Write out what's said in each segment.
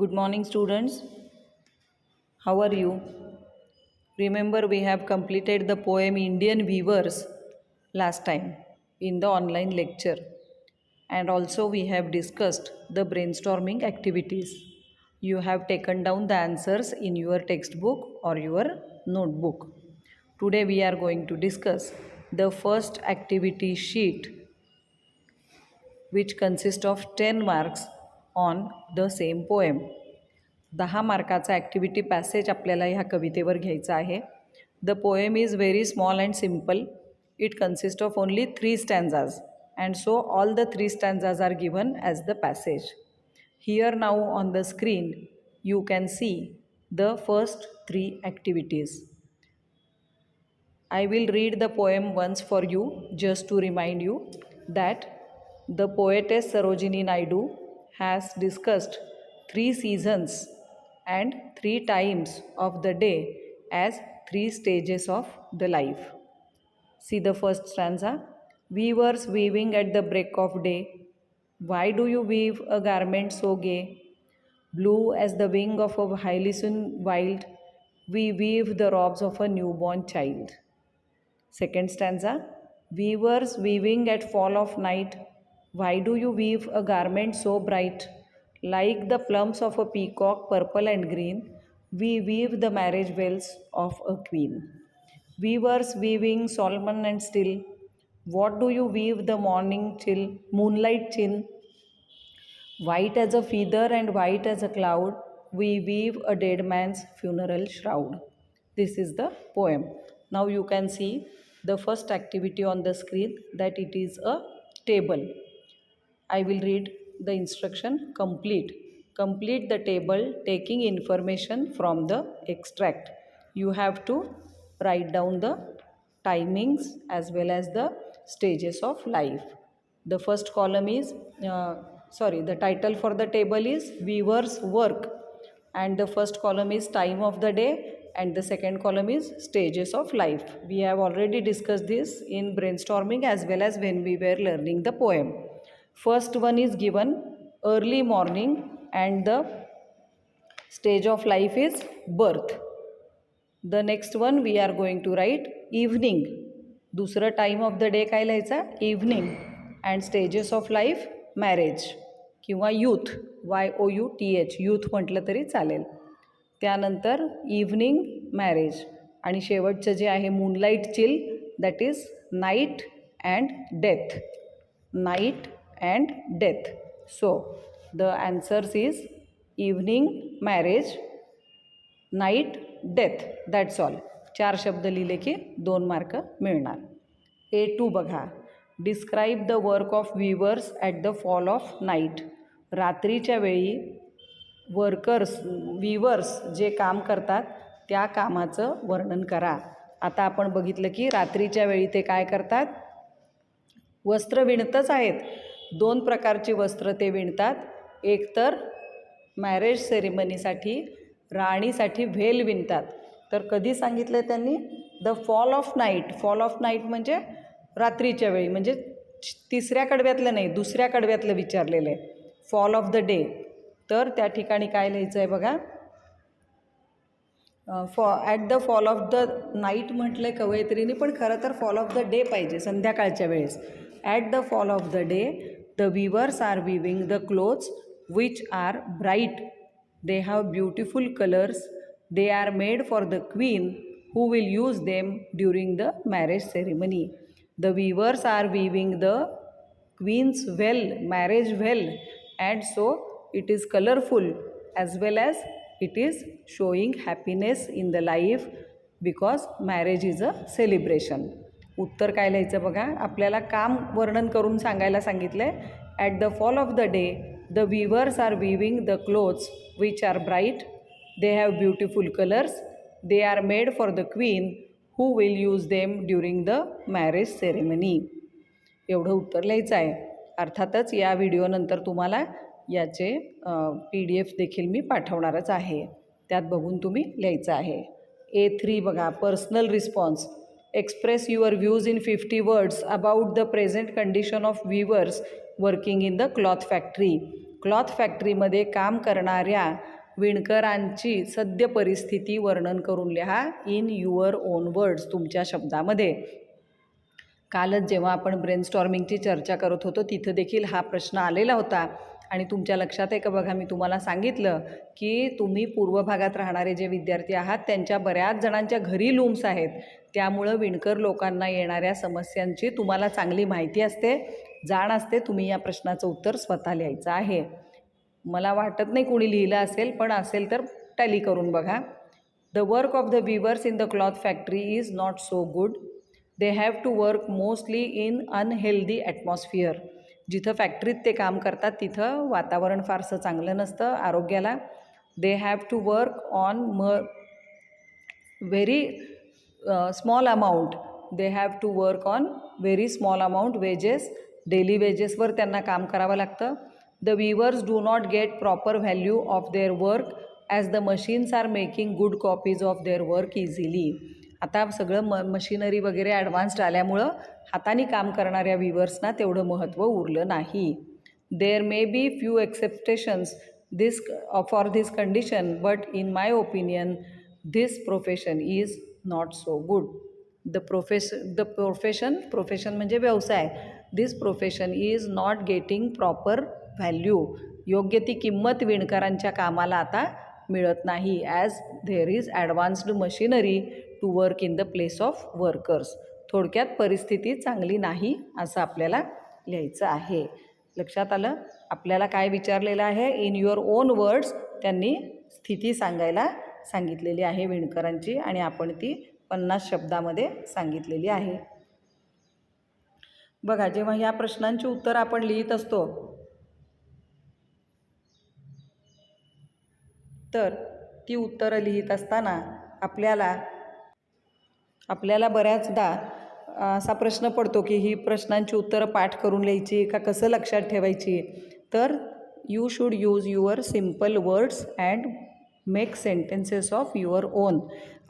Good morning, students. How are you? Remember, we have completed the poem Indian Weavers last time in the online lecture, and also we have discussed the brainstorming activities. You have taken down the answers in your textbook or your notebook. Today, we are going to discuss the first activity sheet, which consists of 10 marks on the same poem. 10 मार्काचा activity passage आपल्याला ह्या कवितेवर घ्यायचा आहे. The poem is very small and simple. It consist of only 3 stanzas and so all the 3 stanzas are given as the passage. Here now on the screen you can see the first 3 activities. I will read the poem once for you just to remind you that the poetess Sarojini Naidu has discussed 3 seasons and 3 times of the day as 3 stages of the life. See the first stanza. Weavers weaving at the break of day, why do you weave a garment so gay? Blue as the wing of a hyacinth wild, we weave the robes of a newborn child. Second stanza. Weavers weaving at fall of night, why do you weave a garment so bright? Like the plums of a peacock, purple and green, we weave the marriage veils of a queen. Weavers weaving Solomon and still, what do you weave the morning chill, moonlight chin? White as a feather and white as a cloud, we weave a dead man's funeral shroud. This is the poem. Now you can see the first activity on the screen, that it is a table. I will read the instruction. Complete the table taking information from the extract. You have to write down the timings as well as the stages of life. The first column is the title for the table is Weaver's Work, and the first column is time of the day, and the second column is stages of life. We have already discussed this in brainstorming as well as when we were learning the poem. First one is given early morning, and the stage of life is birth. The next one we are going to write evening. दुसरं time of the day काय लिहायचा? Evening. And stages of life marriage किंवा youth, YOUTH, youth म्हटलं तरी चालेल. त्यानंतर evening marriage, आणि शेवटचं जे आहे moonlight chill, that is night and death. Night and death. So the answers is evening, marriage, night, death. That's all. 4 शब्द लिहिले की 2 मार्क मिळणार. A2 बघा. Describe the work of viewers at the fall of night. रात्रीच्या वेळी viewers जे काम करतात त्या कामाचं वर्णन करा. आता आपण बघितलं की रात्रीच्या वेळी ते काय करतात? वस्त्र विणतच आहेत. 2 प्रकारची वस्त्र ते विणतात. एक तर मॅरेज सेरेमनीसाठी राणीसाठी व्हेल विणतात. तर कधी सांगितलं आहे त्यांनी? The fall of night. Fall of night म्हणजे रात्रीच्या वेळी, म्हणजे 3ऱ्या कडव्यातलं नाही, 2ऱ्या कडव्यातलं विचारलेलं आहे. Fall of the day. तर त्या ठिकाणी काय लिहायचं आहे बघा. At the fall of the night म्हटलं आहे कवयित्रीने, पण खरं तर फॉल ऑफ द डे पाहिजे, संध्याकाळच्या वेळेस. At the fall of the day the weavers are weaving the clothes which are bright. They have beautiful colours. They are made for the queen who will use them during the marriage ceremony. The weavers are weaving the queen's veil, marriage veil, and so it is colorful as well as it is showing happiness in the life because marriage is a celebration. उत्तर काय लिहायचं बघा. आपल्याला काम वर्णन करून सांगायला सांगितलं आहे. At the fall of the day the weavers are weaving the clothes which are bright. They have beautiful colors. They are made for the queen who will use them during the marriage ceremony. एवढं उत्तर लिहायचं आहे. अर्थातच या व्हिडिओनंतर तुम्हाला याचे PDF देखील मी पाठवणारच आहे. त्यात बघून तुम्ही लिहायचं आहे. A3 बघा. Personal response. Express your views in 50 words about the present condition of viewers working in the cloth factory. Cloth फॅक्टरीमध्ये काम करणाऱ्या विणकरांची सद्य परिस्थिती वर्णन करून लिहा इन युअर ओन वर्ड्स, तुमच्या शब्दामध्ये. कालच जेव्हा आपण ब्रेनस्टॉर्मिंगची चर्चा करत होतो तिथं देखील हा प्रश्न आलेला होता आणि तुमच्या लक्षात आहे का बघा, मी तुम्हाला सांगितलं की तुम्ही पूर्व भागात राहणारे जे विद्यार्थी आहात त्यांच्या बऱ्याच जणांच्या घरी लूम्स आहेत, त्यामुळं विणकर लोकांना येणाऱ्या समस्यांची तुम्हाला चांगली माहिती असते, जाण असते. तुम्ही या प्रश्नाचं उत्तर स्वतः लिहायचं आहे. मला वाटत नाही कोणी लिहिलं असेल, पण असेल तर टॅली करून बघा. The work of the weavers in the cloth factory is not so good. They have to work mostly in unhealthy atmosphere. जिथं फॅक्टरीत ते काम करतात तिथं वातावरण फारसं चांगलं नसतं आरोग्याला. They have to work on very small amount. They have to work on very small amount wages. Daily वेजेसवर त्यांना काम करावं लागतं. The weavers do not get proper value of their work as the machines are making good copies of their work easily. आता सगळं machinery वगैरे advanced आल्यामुळं हाताने काम करणाऱ्या वीवर्सना तेवढं महत्त्व उरलं नाही. There may be few exceptions for this condition, but in my opinion this profession is not so good. Profession म्हणजे व्यवसाय. This profession is not getting proper value. योग्य ती किंमत विणकरांच्या कामाला आता मिळत नाही. As there is advanced machinery to work in the place of workers. थोडक्यात परिस्थिती चांगली नाही असं आपल्याला लिहायचं आहे. लक्षात आलं? आपल्याला काय विचारलेलं आहे? इन युअर ओन वर्ड्स त्यांनी स्थिती सांगायला सांगितलेली आहे विणकरांची आणि आपण ती 50 शब्दामध्ये सांगितलेली आहे. बघा, जेव्हा ह्या प्रश्नांची उत्तर आपण लिहित असतो तर ती उत्तरं लिहित असताना आपल्याला बऱ्याचदा असा प्रश्न पडतो की ही प्रश्नांची उत्तरं पाठ करून लिहायची का कसं लक्षात ठेवायची. तर you should use your simple words and make sentences of your on.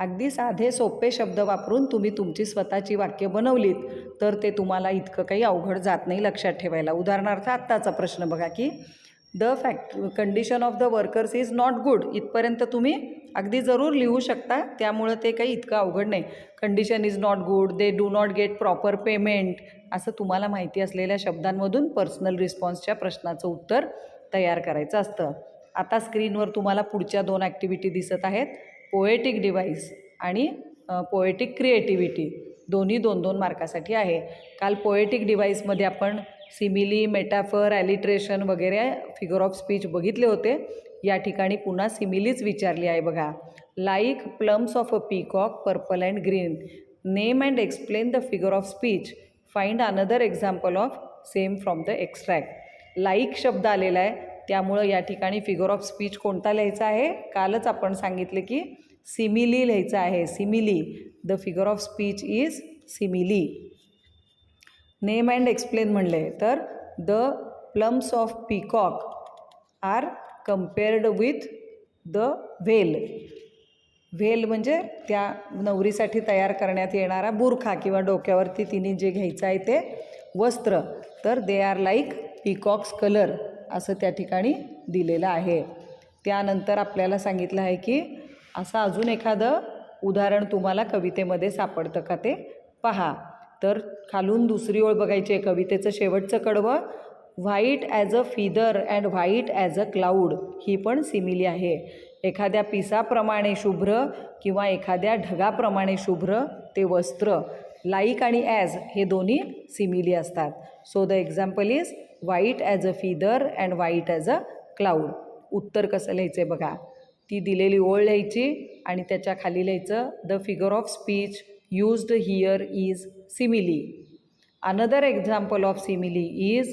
अगदी साधे सोपे शब्द वापरून तुम्ही तुमची स्वतःची वाक्य बनवलीत तर ते तुम्हाला इतकं काही अवघड जात नाही लक्षात ठेवायला. उदाहरणार्थ आत्ताचा प्रश्न बघा की the condition of the workers is not good. इथपर्यंत तुम्ही अगदी जरूर लिहू शकता, त्यामुळं ते काही इतकं अवघड नाही. Condition is not good, they do not get proper payment, असं तुम्हाला माहिती असलेल्या शब्दांमधून पर्सनल रिस्पॉन्सच्या प्रश्नाचं उत्तर तयार करायचं असतं. आता स्क्रीनवर तुम्हाला पुढच्या 2 ॲक्टिव्हिटी दिसत आहेत. पोएटिक डिव्हाइस आणि पोएटिक क्रिएटिव्हिटी. दोन्ही 2-2 मार्कासाठी आहे. काल पोएटिक डिव्हाइसमध्ये आपण सिमिली, मेटाफर, ॲलिट्रेशन वगैरे फिगर ऑफ स्पीच बघितले होते. या ठिकाणी पुन्हा सिमिलीच विचारली आहे बघा. Like plums of a peacock, purple and green. Name and explain the figure of speech. Find another example of same from the extract. Like शब्द आलेला आहे, त्यामुळं या ठिकाणी फिगर ऑफ स्पीच कोणता लिहायचा आहे? कालच आपण सांगितले की सिमिली लिहायचं आहे. Simile. The figure of speech is simile. Name and explain म्हणले तर the plumes of peacock are compared with the veil. Veil म्हणजे त्या नवरीसाठी तयार करण्यात येणारा बुरखा किंवा डोक्यावरती तिने जे घ्यायचं आहे ते वस्त्र. तर they are like peacocks colour असं त्या ठिकाणी दिलेलं आहे. त्यानंतर आपल्याला सांगितलं आहे की असं अजून एखादं उदाहरण तुम्हाला कवितेमध्ये सापडतं का ते पहा. तर खालून दुसरी ओळ बघायची आहे. कवितेचं शेवटचं कडवं white as a feather and white as a cloud. ही पण सिमिली आहे. एखाद्या पिसाप्रमाणे शुभ्र किंवा एखाद्या ढगाप्रमाणे शुभ्र ते वस्त्र. लाईक आणि ॲज हे दोन्ही सिमिली असतात. So the example is white as a feather and white as a cloud. उत्तर कसं लिहायचं आहे बघा. ती दिलेली ओळ लिहायची आणि त्याच्या खाली लिहायचं the figure of speech used here is simile. Another example of simile is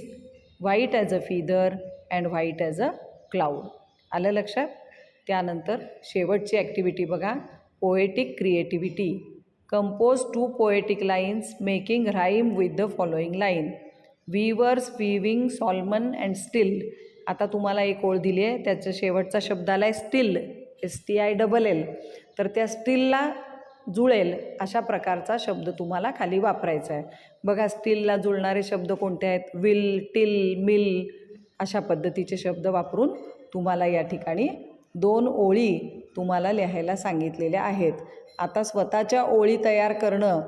white as a feather and white as a cloud. आलं लक्षात? त्यानंतर शेवटची ॲक्टिव्हिटी बघा. Poetic creativity. Compose 2 poetic lines making rhyme with the following line. Weavers, weaving, solemn and still. आता तुम्हाला एक ओळ दिली आहे, त्याचा शेवटचा शब्द आला आहे स्टिल, STILL. तर त्या स्टिलला जुळेल अशा प्रकारचा शब्द तुम्हाला खाली वापरायचा आहे. बघा, स्टिलला जुळणारे शब्द कोणते आहेत? विल, टिल, मिल, अशा पद्धतीचे शब्द वापरून तुम्हाला या ठिकाणी 2 ओळी तुम्हाला लिहायला सांगितलेल्या आहेत. आता स्वतःच्या ओळी तयार करणं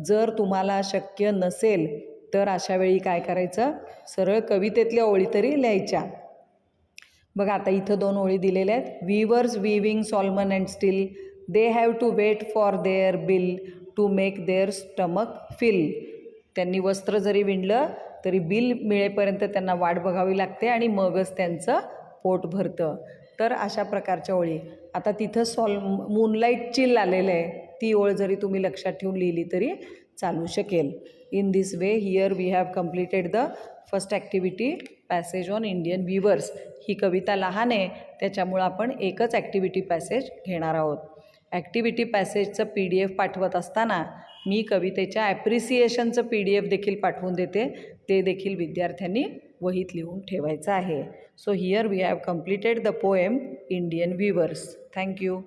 जर तुम्हाला शक्य नसेल तर अशा वेळी काय करायचं, सरळ कवितेतल्या ओळी तरी लिहायच्या. बघा आता इथं 2 ओळी दिलेल्या आहेत. Weavers weaving solemn and still, they have to wait for their bill to make their stomach fill. त्यांनी वस्त्र जरी विणलं तरी बिल मिळेपर्यंत त्यांना वाट बघावी लागते आणि मगच त्यांचं पोट भरतं. तर अशा प्रकारच्या ओळी. आता तिथं मूनलाईट चिल आलेलं आहे, ती ओळ जरी तुम्ही लक्षात ठेवून लिहिली तरी चालू शकेल. In this way here we have completed the first activity passage on Indian weavers. ही कविता लहान आहे त्याच्यामुळं आपण एकच ॲक्टिव्हिटी पॅसेज घेणार आहोत. ॲक्टिव्हिटी पॅसेजचं PDF पाठवत असताना मी कवितेच्या ॲप्रिसिएशनचं PDF देखील पाठवून देते, ते देखील विद्यार्थ्यांनी वहीत लिहून ठेवायचं आहे. So here we have completed the poem Indian weavers. Thank you.